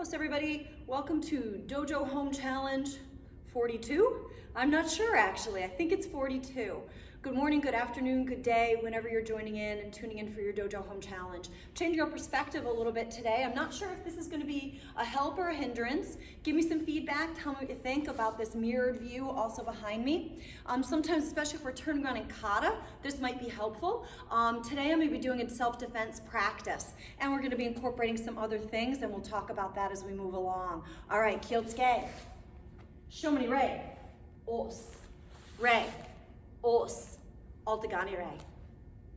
What's everybody? Welcome to Dojo Home Challenge 42. I'm not sure actually, I think it's 42. Good morning, good afternoon, good day, whenever you're joining in and tuning in for your Dojo Home Challenge. Changing your perspective a little bit today. I'm not sure if this is going to be a help or a hindrance. Give me some feedback, tell me what you think about this mirrored view also behind me. Sometimes, especially if we're turning around in kata, this might be helpful. Today I'm going to be doing a self-defense practice, and we're going to be incorporating some other things, and we'll talk about that as we move along. All right, Kyotsuke. Shomani rei. Os. Rei. Os. Altagani rei.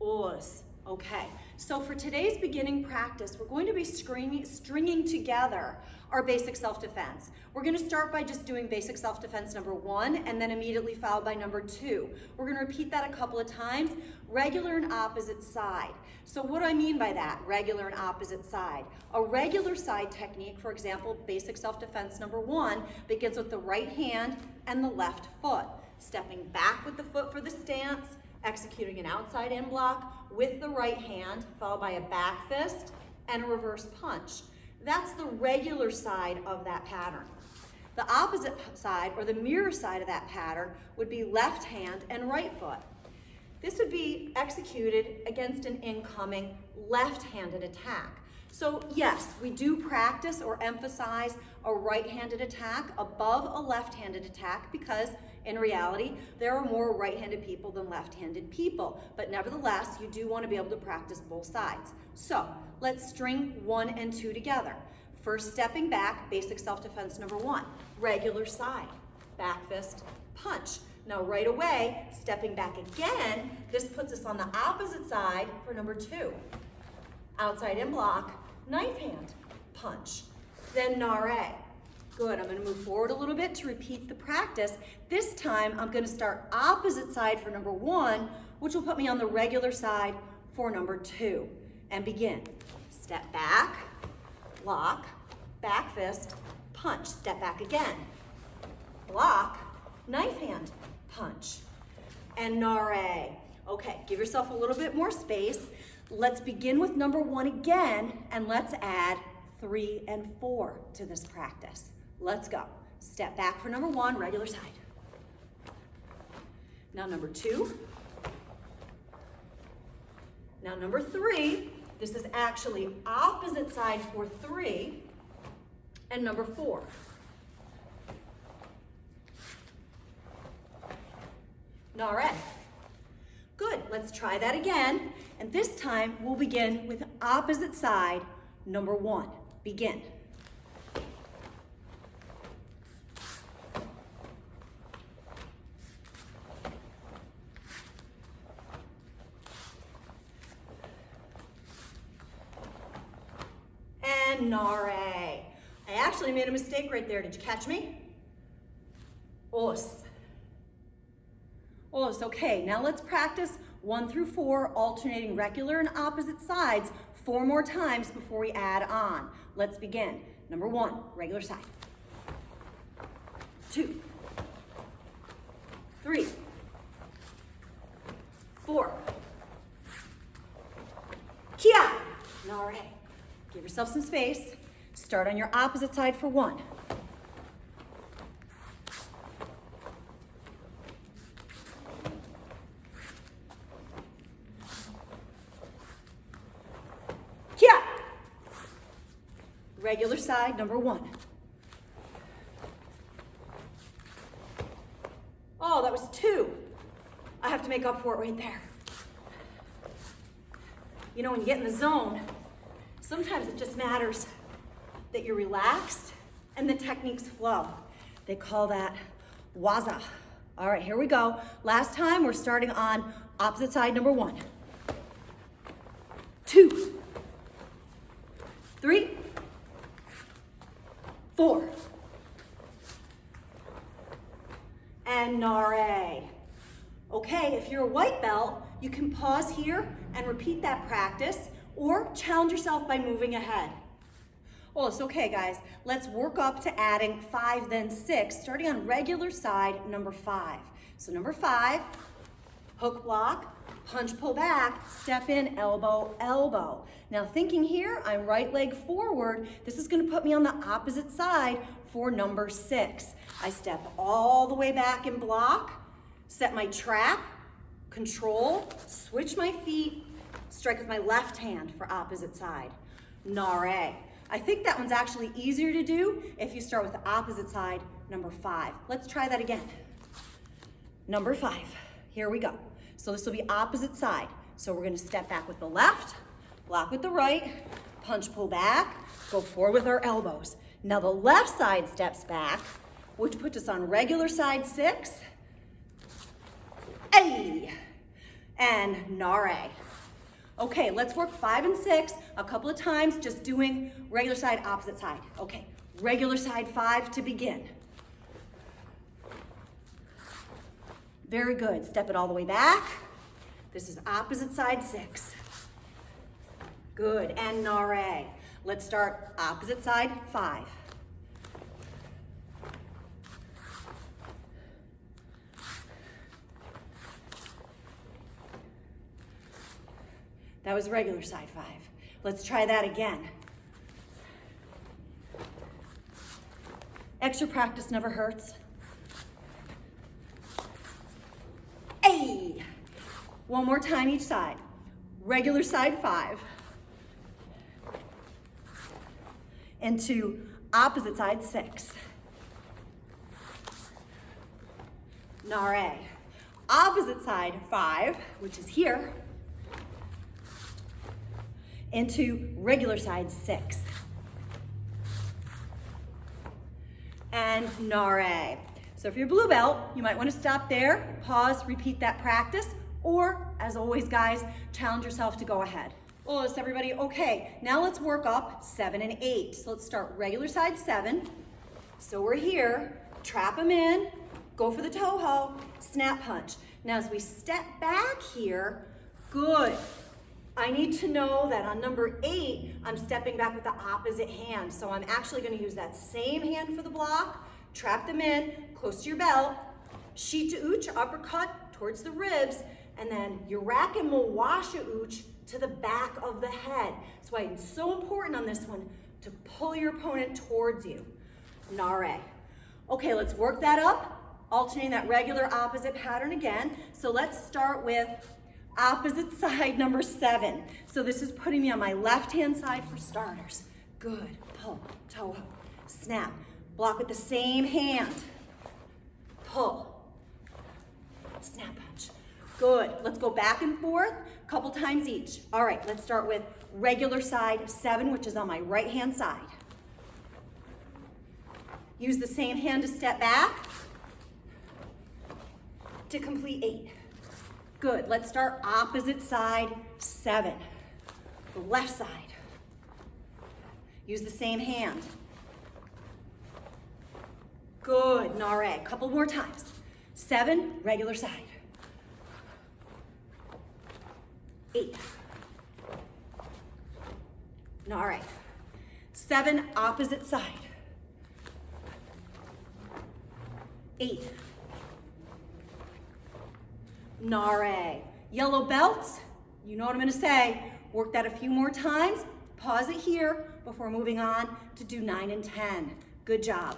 Os. Okay, so for today's beginning practice, we're going to be stringing together our basic self-defense. We're going to start by just doing basic self-defense number 1 and then immediately followed by number 2. We're going to repeat that a couple of times, regular and opposite side. So what do I mean by that, regular and opposite side? A regular side technique, for example, basic self-defense number 1, begins with the right hand and the left foot. Stepping back with the foot for the stance, executing an outside in block with the right hand, followed by a back fist and a reverse punch. That's the regular side of that pattern. The opposite side, or the mirror side of that pattern, would be left hand and right foot. This would be executed against an incoming left-handed attack. So yes, we do practice or emphasize a right-handed attack above a left-handed attack because in reality, there are more right-handed people than left-handed people. But nevertheless, you do want to be able to practice both sides. So let's string 1 and 2 together. First, stepping back, basic self-defense number 1, regular side, back fist, punch. Now right away, stepping back again, this puts us on the opposite side for number 2. Outside in block, knife hand, punch. Then nare. Good, I'm going to move forward a little bit to repeat the practice. This time, I'm going to start opposite side for number 1, which will put me on the regular side for number 2. And begin. Step back, block, back fist, punch. Step back again. Block, knife hand, punch. And nare. Okay, give yourself a little bit more space. Let's begin with number 1 again, and let's add 3 and 4 to this practice. Let's go. Step back for number 1, regular side. Now number 2. Now number 3. This is actually opposite side for 3. And number 4. Nare. Good, let's try that again. And this time we'll begin with opposite side, number 1. Begin. And nare. I actually made a mistake right there. Did you catch me? Os. Os, okay. Now let's practice 1 through 4, alternating regular and opposite sides 4 more times before we add on. Let's begin. Number 1, regular side. 2, 3, 4. Kia. Nare. Give yourself some space. Start on your opposite side for 1. Kia. Regular side, number 1. Oh, that was 2. I have to make up for it right there. You know, when you get in the zone, sometimes it just matters that you're relaxed and the techniques flow. They call that waza. All right, here we go. Last time, we're starting on opposite side, number 1. 2, 3, 4. And nare. Okay, if you're a white belt, you can pause here and repeat that practice or challenge yourself by moving ahead. Well, it's okay, guys. Let's work up to adding 5, then 6, starting on regular side, number 5. So number 5, Hook block, punch, pull back, step in, elbow, elbow. Now thinking here, I'm right leg forward. This is gonna put me on the opposite side for number 6. I step all the way back and block, set my trap, control, switch my feet, strike with my left hand for opposite side. Nare. I think that one's actually easier to do if you start with the opposite side, number 5. Let's try that again. Number 5, here we go. So this will be opposite side. So we're gonna step back with the left, block with the right, punch, pull back, go forward with our elbows. Now the left side steps back, which puts us on regular side 6. Ay, and nare. Okay, let's work 5 and 6 a couple of times, just doing regular side, opposite side. Okay, regular side 5 to begin. Very good, step it all the way back. This is opposite side 6. Good, and nare. Let's start opposite side 5. That was regular side 5. Let's try that again. Extra practice never hurts. Hey! One more time each side. Regular side 5. Into opposite side 6. Nare. Opposite side 5, which is here, into regular side 6. And nare. So if you're blue belt, you might want to stop there, pause, repeat that practice, or as always guys, challenge yourself to go ahead. Well, is everybody okay? Now let's work up 7 and 8. So let's start regular side 7. So we're here, trap them in, go for the toho, snap punch. Now as we step back here, good. I need to know that on number 8, I'm stepping back with the opposite hand. So I'm actually gonna use that same hand for the block, trap them in, close to your belt, shi to uch, uppercut towards the ribs, and then yurakin mawasha uch to the back of the head. That's why it's so important on this one to pull your opponent towards you. Nare. Okay, let's work that up, alternating that regular opposite pattern again. So let's start with opposite side number 7. So this is putting me on my left-hand side for starters. Good, pull, toho, snap, block with the same hand, pull, snap punch. Good, let's go back and forth, a couple times each. All right, let's start with regular side 7, which is on my right-hand side. Use the same hand to step back to complete 8. Good, let's start opposite side 7, the left side. Use the same hand. Good, nare, couple more times. 7, regular side. 8. Nare. 7, opposite side. 8. Nare. Yellow belts, you know what I'm gonna say. Work that a few more times. Pause it here before moving on to do 9 and 10. Good job.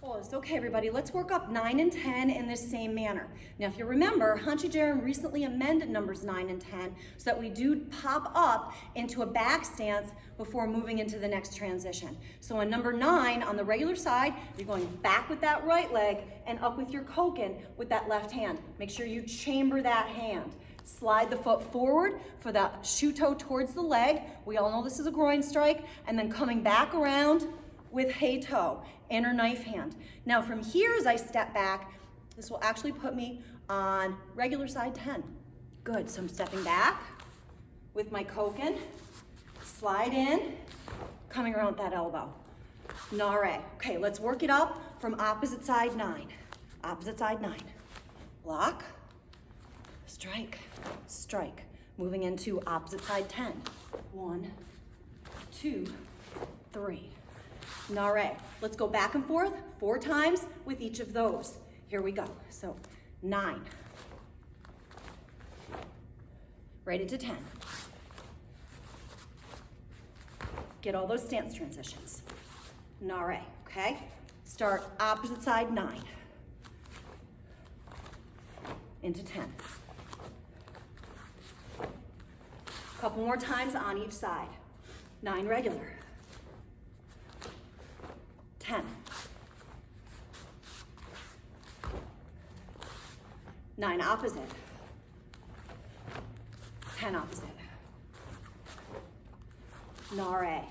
Oh, it's okay, everybody. Let's work up 9 and 10 in this same manner. Now, if you remember, Hanchi-Jaren recently amended numbers 9 and 10 so that we do pop up into a back stance before moving into the next transition. So on number 9, on the regular side, you're going back with that right leg and up with your koken with that left hand. Make sure you chamber that hand. Slide the foot forward for the shuto towards the leg. We all know this is a groin strike. And then coming back around with heito, inner knife hand. Now from here, as I step back, this will actually put me on regular side 10. Good, so I'm stepping back with my koken, slide in, coming around with that elbow. Nare. Okay, let's work it up from opposite side 9. Opposite side 9. Block, strike, strike. Moving into opposite side 10. 1, 2, 3. Nare. Let's go back and forth 4 times with each of those. Here we go. So 9, right into 10. Get all those stance transitions. Nare, okay? Start opposite side, 9. Into 10. Couple more times on each side. 9 regular. 10. 9 opposite. 10 opposite. Nare.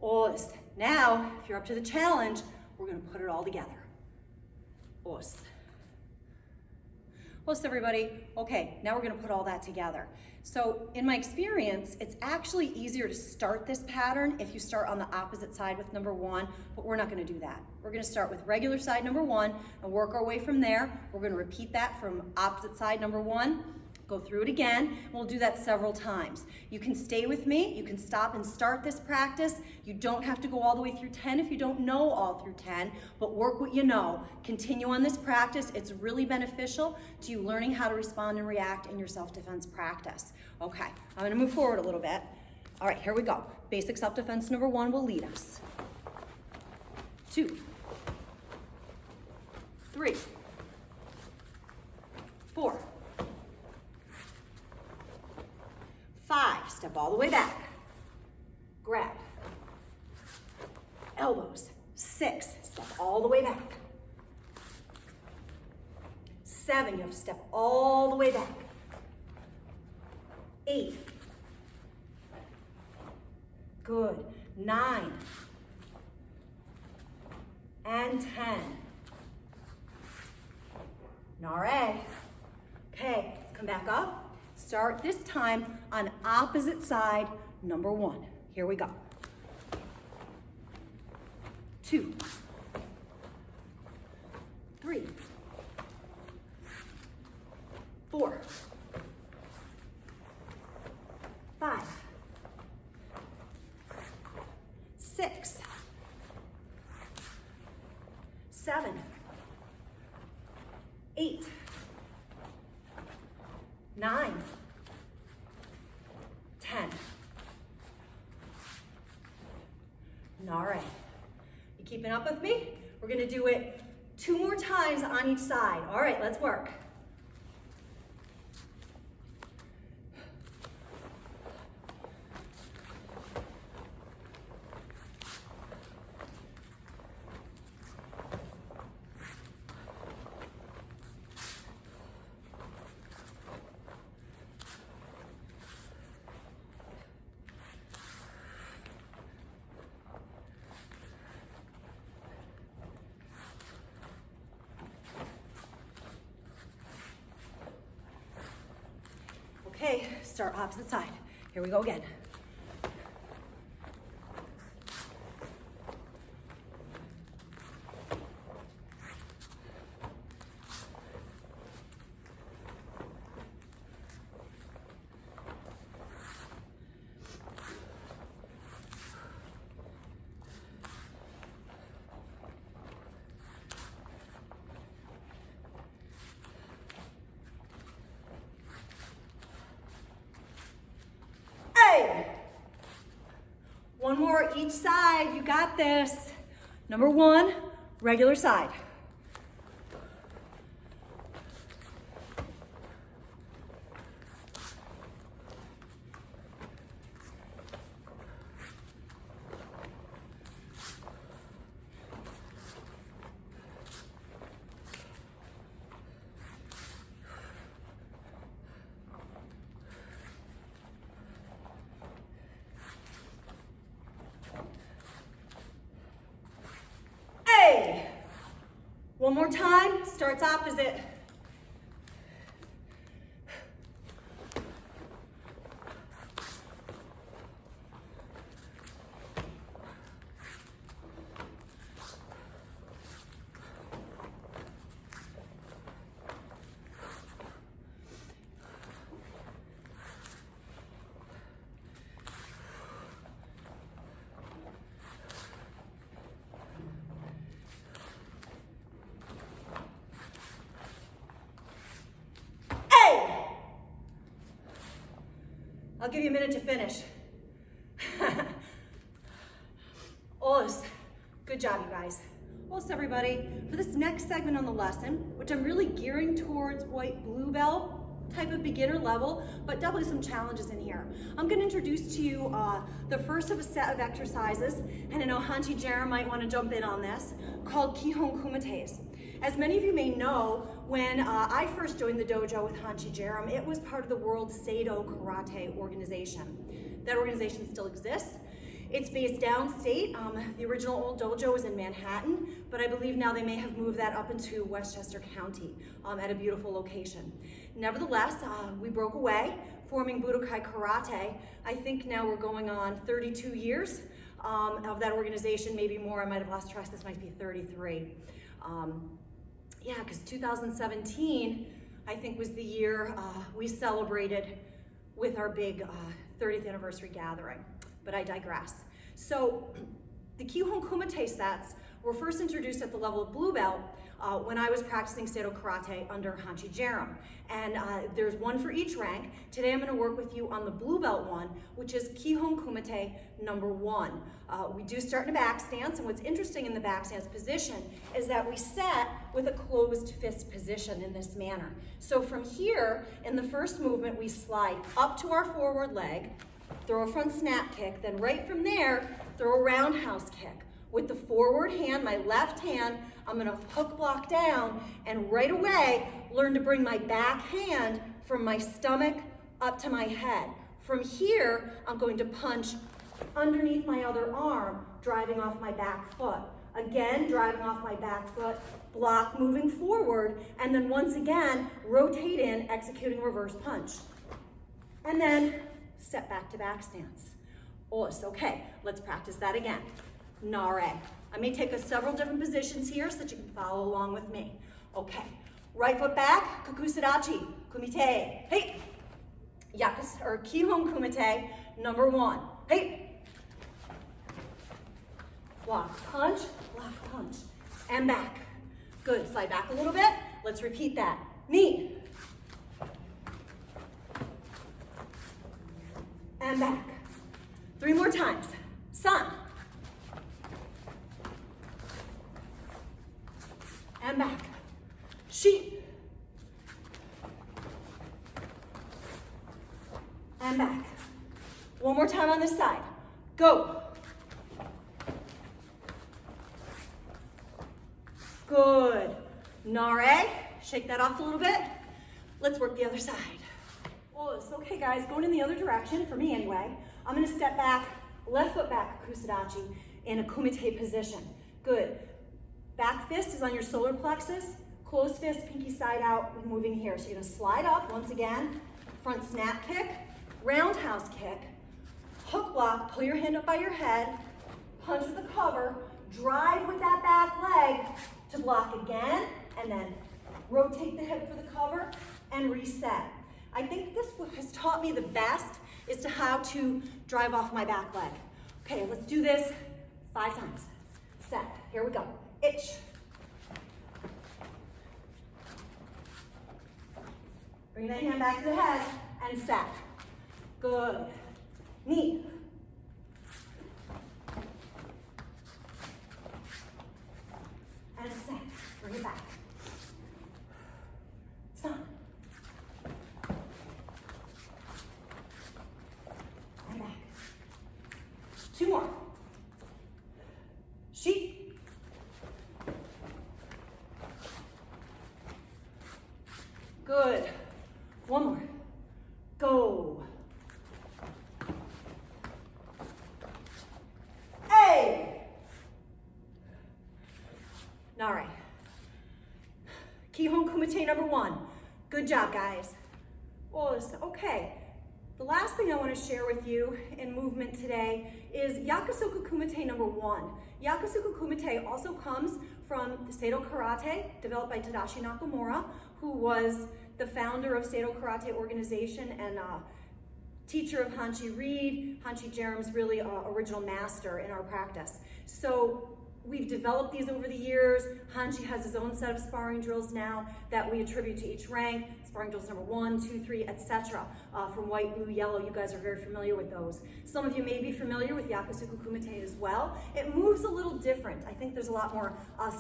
Os. Now, if you're up to the challenge, we're gonna put it all together. Os. Os, everybody. Okay, now we're gonna put all that together. So in my experience, it's actually easier to start this pattern if you start on the opposite side with number 1, but we're not gonna do that. We're gonna start with regular side number 1 and work our way from there. We're gonna repeat that from opposite side number 1, go through it again, and we'll do that several times. You can stay with me, you can stop and start this practice. You don't have to go all the way through 10 if you don't know all through 10, but work what you know. Continue on this practice. It's really beneficial to you learning how to respond and react in your self-defense practice. Okay, I'm gonna move forward a little bit. All right, here we go. Basic self-defense number 1 will lead us. 2, 3, 4, 5, step all the way back. Grab. Elbows. 6, step all the way back. 7, you have to step all the way back. 8. Good. 9. And 10. Nare. Okay, let's come back up. Start this time on opposite side, number 1. Here we go. 2, 3, 4, 5, 6, 7, 8, 9, 10. Nare. You keeping up with me? We're gonna do it 2 more times on each side. All right, let's work. Okay, start opposite side. Here we go again. One more each side, you got this. Number 1, regular side. One more time, starts opposite. I'll give you a minute to finish. Olis. Good job, you guys. Olis, everybody. For this next segment on the lesson, which I'm really gearing towards white blue belt type of beginner level, but definitely some challenges in here. I'm going to introduce to you the first of a set of exercises, and I know Hanchi Jara might want to jump in on this, called Keyhole Kumites. As many of you may know, when I first joined the dojo with Hanchi Jara, it was part of the world SEIDO Karate organization. That organization still exists. It's based downstate. The original old dojo was in Manhattan, but I believe now they may have moved that up into Westchester County at a beautiful location. Nevertheless, we broke away, forming Budokai Karate. I think now we're going on 32 years of that organization, maybe more. I might have lost track. This might be 33. Yeah, because 2017, I think, was the year we celebrated with our big 30th anniversary gathering. But I digress. So the Keyhole Kumite sets were first introduced at the level of blue belt when I was practicing SEIDO Karate under Hanchi Jara. And there's one for each rank. Today I'm going to work with you on the blue belt one, which is Keyhole Kumite number 1. We do start in a back stance, and what's interesting in the back stance position is that we set with a closed fist position in this manner. So from here, in the first movement, we slide up to our forward leg, throw a front snap kick, then right from there, throw a roundhouse kick. With the forward hand, my left hand, I'm gonna hook block down, and right away, learn to bring my back hand from my stomach up to my head. From here, I'm going to punch underneath my other arm, driving off my back foot. Again, driving off my back foot, block moving forward, and then once again, rotate in, executing reverse punch. And then, step back to back stance. Olis. Okay, let's practice that again. Nare. I may take several different positions here so that you can follow along with me. Okay, right foot back, Kakusadachi, Kumite. Hey, Keyhole Kumite number 1. Hey, block punch, and back. Good, slide back a little bit. Let's repeat that. Knee. And back. 3 more times. Sun. And back. Sheep. And back. One more time on this side. Go. Good. Nare. Shake that off a little bit. Let's work the other side. Okay guys, going in the other direction, for me anyway, I'm gonna step back, left foot back, Kusadachi, in a Kumite position. Good. Back fist is on your solar plexus, closed fist, pinky side out, we're moving here. So you're gonna slide up, once again, front snap kick, roundhouse kick, hook block, pull your hand up by your head, punch with the cover, drive with that back leg to block again, and then rotate the hip for the cover, and reset. I think this has taught me the best is to how to drive off my back leg. Okay, let's do this 5 times. Set, here we go. Itch. Bring that hand back to the head and set. Good. Knee. And set. Bring it back. Sun. And back. 2 more. Sheep. Good. 1 more. Go. Hey. All right. Keyhole Kumite number 1. Good job, guys. Okay. The last thing I want to share with you in movement today is Yakusoku Kumite number 1. Yakusoku Kumite also comes from SEIDO Karate, developed by Tadashi Nakamura, who was the founder of SEIDO Karate organization and teacher of Hanchi Reed. Hanchi Jara's really original master in our practice. So We've developed these over the years. Hanji has his own set of sparring drills now that we attribute to each rank. Sparring drills number 1, 2, 3, etc. From white, blue, yellow, you guys are very familiar with those. Some of you may be familiar with Yakusoku Kumite as well. It moves a little different. I think there's a lot more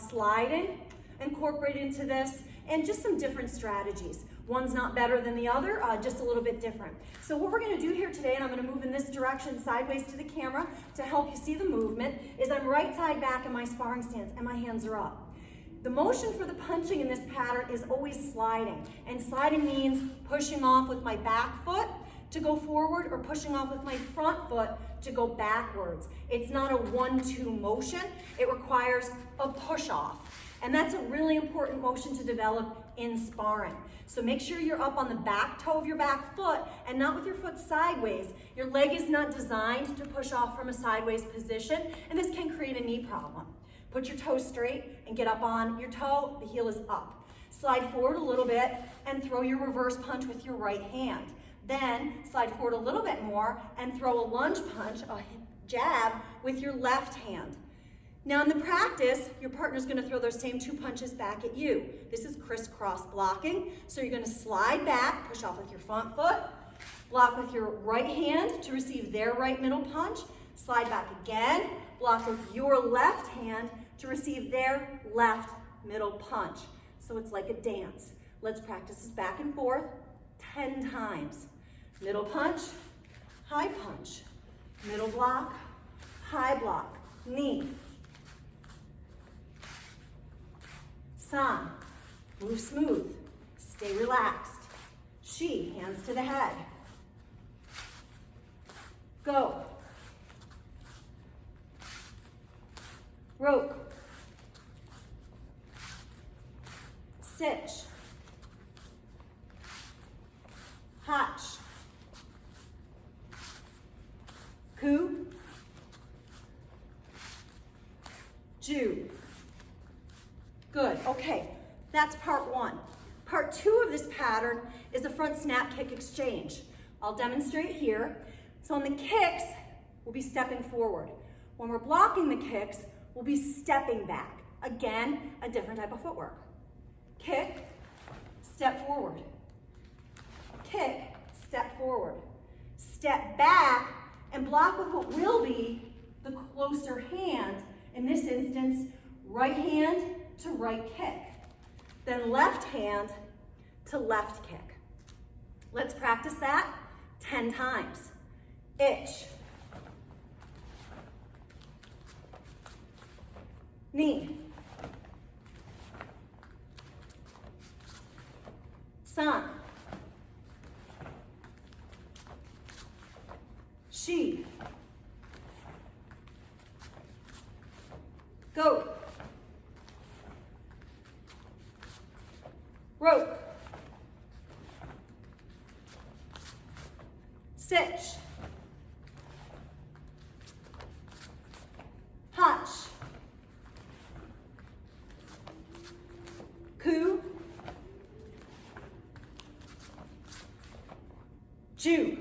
sliding incorporated into this and just some different strategies. One's not better than the other, just a little bit different. So what we're gonna do here today, and I'm gonna move in this direction sideways to the camera to help you see the movement, is I'm right side back in my sparring stance and my hands are up. The motion for the punching in this pattern is always sliding. And sliding means pushing off with my back foot to go forward or pushing off with my front foot to go backwards. It's not a 1-2 motion. It requires a push off. And that's a really important motion to develop in sparring. So make sure you're up on the back toe of your back foot and not with your foot sideways. Your leg is not designed to push off from a sideways position, and this can create a knee problem. Put your toe straight and get up on your toe, the heel is up. Slide forward a little bit and throw your reverse punch with your right hand. Then slide forward a little bit more and throw a lunge punch, a jab, with your left hand. Now in the practice, your partner's gonna throw those same 2 punches back at you. This is crisscross blocking. So you're gonna slide back, push off with your front foot, block with your right hand to receive their right middle punch, slide back again, block with your left hand to receive their left middle punch. So it's like a dance. Let's practice this back and forth 10 times. Middle punch, high punch, middle block, high block, knee. San, move smooth, stay relaxed. Shi, hands to the head. Go. Roke. Sitch. Hatch. Ku. Ju. Good, okay, that's part 1. Part 2 of this pattern is a front snap kick exchange. I'll demonstrate here. So on the kicks, we'll be stepping forward. When we're blocking the kicks, we'll be stepping back. Again, a different type of footwork. Kick, step forward. Kick, step forward. Step back and block with what will be the closer hand. In this instance, right hand to right kick. Then left hand to left kick. Let's practice that 10 times. Itch. Knee. San. Shi. Go. Rope. Sitch. Hatch. Ku. Ju.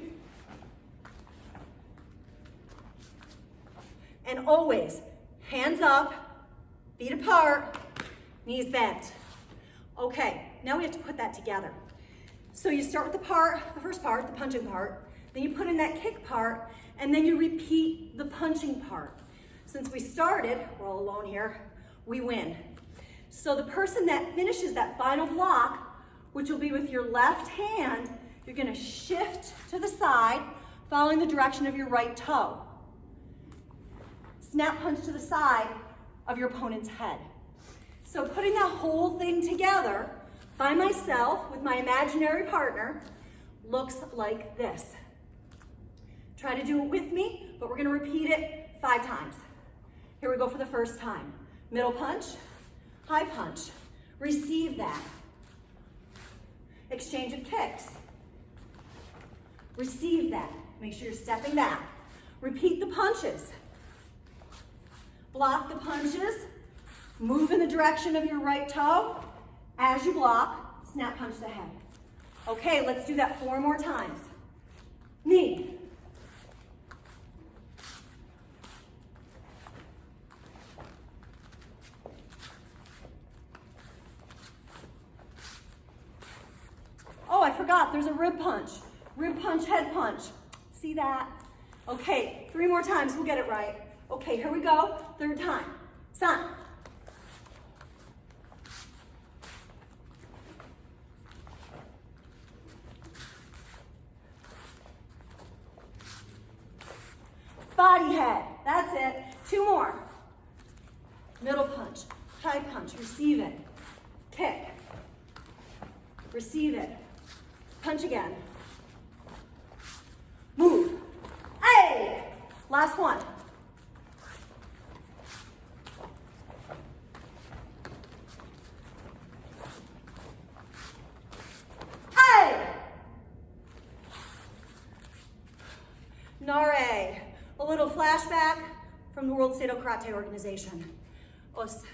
And always, hands up, feet apart, knees bent. Okay, now we have to put that together. So you start with the first part, the punching part, then you put in that kick part, and then you repeat the punching part. Since we started, we're all alone here, we win. So the person that finishes that final block, which will be with your left hand, you're gonna shift to the side, following the direction of your right toe. Snap punch to the side of your opponent's head. So putting that whole thing together by myself with my imaginary partner looks like this. Try to do it with me, but we're gonna repeat it 5 times. Here we go for the first time. Middle punch, high punch. Receive that. Exchange of kicks. Receive that. Make sure you're stepping back. Repeat the punches. Block the punches. Move in the direction of your right toe. As you block, snap punch the head. Okay, let's do that 4 more times. Knee. forgot, there's a rib punch. Rib punch, head punch. See that? Okay, 3 more times, we'll get it right. Okay, here we go, 3rd time. San. Body head, that's it. 2 more. Middle punch, high punch, receive it. Kick. Receive it. Punch again. Move. Hey! Last one. Hey! Nare. A little flashback from the World SEIDO Karate organization. Os.